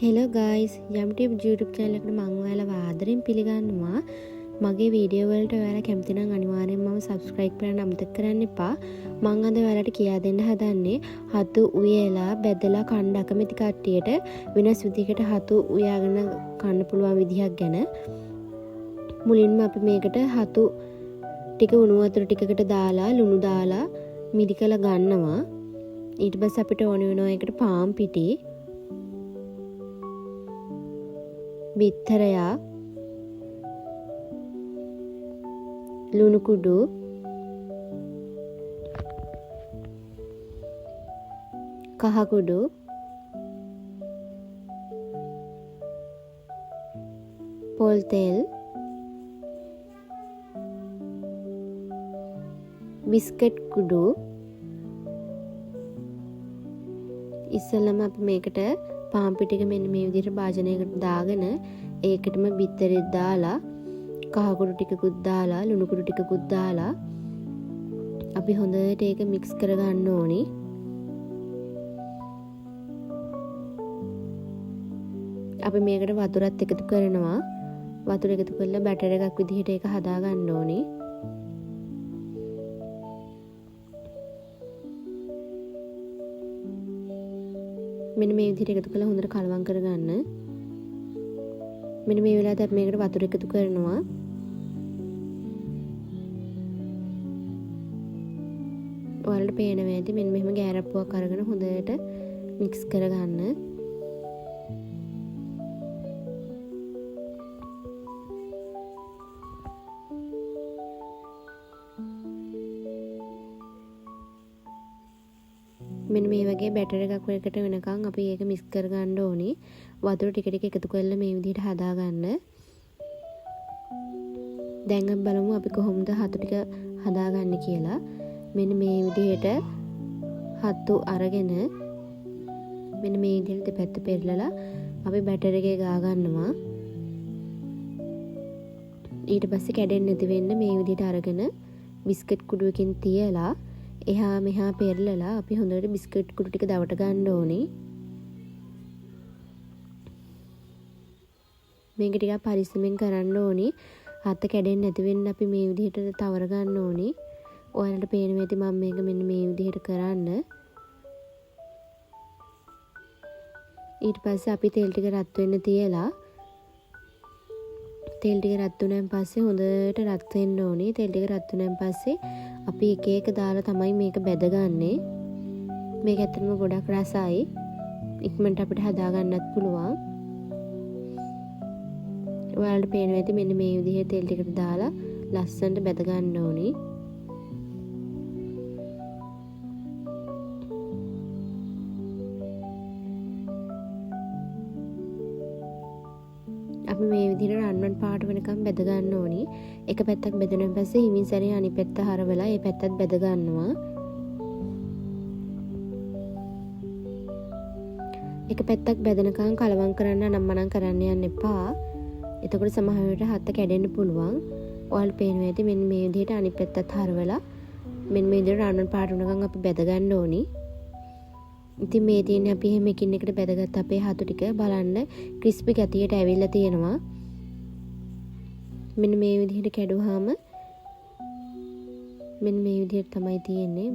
Hello guys යම්ටිප් YouTube channel එකට මම ඔයාලව ආදරෙන් පිළිගන්නවා. මගේ වීඩියෝ වලට ඔයාලා කැමති නම් අනිවාර්යෙන්ම subscribe කරන්න අමතක කරන්න එපා. මම අද ඔයාලට කියා දෙන්න හදන්නේ හතු උයලා බෙදලා කන්න අකමැති කට්ටියට වෙනස් විදිහකට හතු උයාගෙන කන්න පුළුවන් විදිහක් ගැන. මුලින්ම අපි මේකට හතු ටික උණු වතුර ටිකකට දාලා ලුණු දාලා මිදි කරලා ගන්නවා. ඊට පස්සේ අපිට ඕන වෙනවා ඒකට පාන් පිටි, බිත්තරයා, ලුණු කුඩු, කහ කුඩු, පොල් තෙල්, බිස්කට් කුඩු. ඉස්සෙල්ලම අපි මේකට පාන් පිටික මෙන්න මේ විදිහට භාජනයකට දාගෙන ඒකටම බිත්තරෙත් දාලා කහ කුඩු ටිකකුත් දාලා ලුණු කුඩු ටිකකුත් දාලා අපි හොඳට ඒක මික්ස් කරගන්න ඕනි. අපි මේකට වතුරත් එකතු කරනවා. වතුර එකතු කරලා බැටර් එකක් විදිහට ඒක හදා ගන්න ඕනි. මෙන්න මේ විදිහට එකතු කරලා හොඳට කලවම් කරගන්න. මෙන්න මේ වෙලාවට අපි මේකට වතුර එකතු කරනවා. ඔයාලට පේනවා ඇති මෙන්න මෙහෙම ගෑරප්පුවක් අරගෙන හොඳට මික්ස් කරගන්න. මෙන්න මේ වගේ බැටර් එකක් වලකට වෙනකන් අපි ඒක මික්ස් කරගන්න ඕනි. වතුර ටික ටික එකතු කරලා මේ විදිහට හදාගන්න. දැන් අපි බලමු අපි කොහොමද හතු ටික හදාගන්නේ කියලා. මෙන්න මේ විදිහට හතු අරගෙන මෙන්න මේ විදිහට දෙපැත්ත පෙරලලා අපි බැටර් එකේ ගා ගන්නවා. ඊට පස්සේ කැඩෙන්නේ නැති වෙන්න මේ විදිහට අරගෙන බිස්කට් කුඩුවකින් තියලා එහා මෙහා පෙරලලා අපි හොඳට බිස්කට් කුඩු ටික දවට ගන්න ඕනි. මේක ටිකක් පරිස්සමෙන් කරන්න ඕනි. හත කැඩෙන්නේ නැති වෙන්න අපි මේ විදිහට තවර ගන්න ඕනි. ඔයාලට පේනවා ඇති මම මේක මෙන්න මේ විදිහට කරන්න. ඊට පස්සේ අපි තෙල් ටික රත් වෙන්න තියලා තෙල් ටික රත් වුණාන් පස්සේ හොඳට රත් වෙන්න ඕනි. තෙල් ටික රත් වුණාන් පස්සේ අපි එක එක දාලා තමයි මේක බෙදගන්නේ. මේක ඇත්තටම ගොඩක් රසයි. ඉක්මනට අපිට හදා ගන්නත් පුළුවන්. ඔයාලට පේනවා ඇති මෙන්න මේ විදිහේ තෙල් ටිකට දාලා ලස්සනට බෙද ගන්න ඕනි. අපි මේ විදිහට රන්වන් පාට වෙනකම් බෙද ගන්න ඕනි. එක පැත්තක් බෙදුනන් පස්සේ හිමින් සැරේ අනිත් පැත්ත හරවලා ඒ පැත්තත් බෙද ගන්නවා. එක පැත්තක් බෙදනකම් කලවම් කරන්න අනම්මනම් කරන්න යන්න එපා. එතකොට සමහර වෙලට හත කැඩෙන්න පුළුවන්. ඔයාලට පේනවා ඇති මෙන්න මේ විදිහට අනිත් පැත්තත් හරවලා මෙන්න මේ විදිහට රන්වන් පාට වෙනකම් අපි බෙද ගන්න ඕනි. ඉතින් මේ තියෙන්නේ අපි එහෙම එකින් එකට බෙදගත්ත අපේ හතු ටික බලන්න ක්‍රිස්පි ගතියට ඇවිල්ලා තියෙනවා. මෙන්න මේ විදිහට කැඩුවාම මෙන්න මේ විදිහට තමයි තියෙන්නේ.